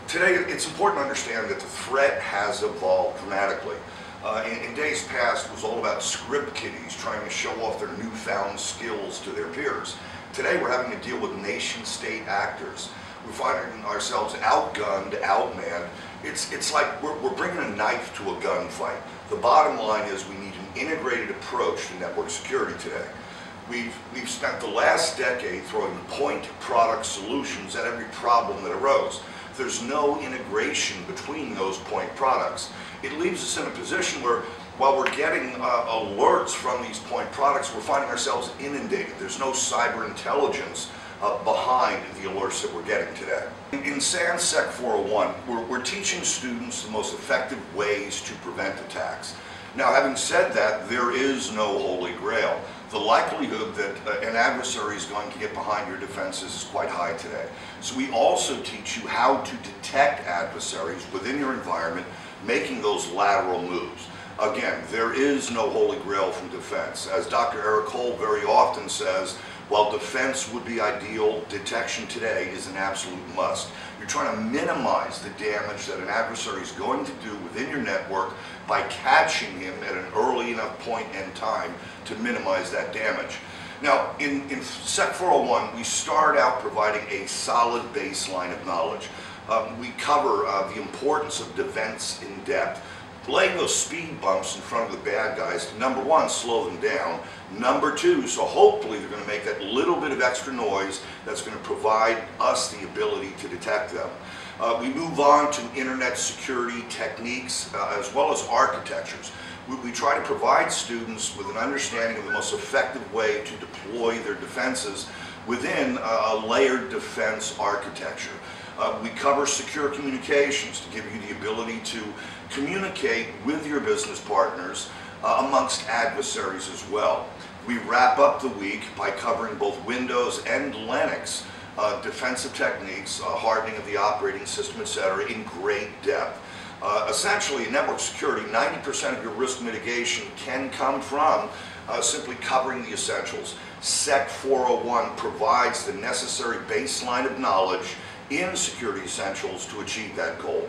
Today, it's important to understand that the threat has evolved dramatically. In days past, it was all about script kiddies trying to show off their newfound skills to their peers. Today, we're having to deal with nation-state actors. We're finding ourselves outgunned, outmanned. It's like we're bringing a knife to a gunfight. The bottom line is we need an integrated approach to network security today. We've spent the last decade throwing point product solutions at every problem that arose. There's no integration between those point products. It leaves us in a position where, while we're getting alerts from these point products, we're finding ourselves inundated. There's no cyber intelligence behind the alerts that we're getting today. In SANS Sec401, we're teaching students the most effective ways to prevent attacks. Now, having said that, there is no holy grail. The likelihood that an adversary is going to get behind your defenses is quite high today. So we also teach you how to detect adversaries within your environment, making those lateral moves. Again, there is no holy grail from defense. As Dr. Eric Cole very often says, while defense would be ideal, detection today is an absolute must. You're trying to minimize the damage that an adversary is going to do within your network by catching him at an early enough point in time to minimize that damage. Now, in Sec401, we start out providing a solid baseline of knowledge. We cover the importance of defense in depth, laying those speed bumps in front of the bad guys to, number one, slow them down. Number two, so hopefully they're going to make that little bit of extra noise that's going to provide us the ability to detect them. We move on to internet security techniques as well as architectures. We try to provide students with an understanding of the most effective way to deploy their defenses within a layered defense architecture. We cover secure communications to give you the ability to communicate with your business partners amongst adversaries as well. We wrap up the week by covering both Windows and Linux defensive techniques, hardening of the operating system, etc., in great depth. Essentially, in network security, 90% of your risk mitigation can come from simply covering the essentials. Sec401 provides the necessary baseline of knowledge in security essentials to achieve that goal.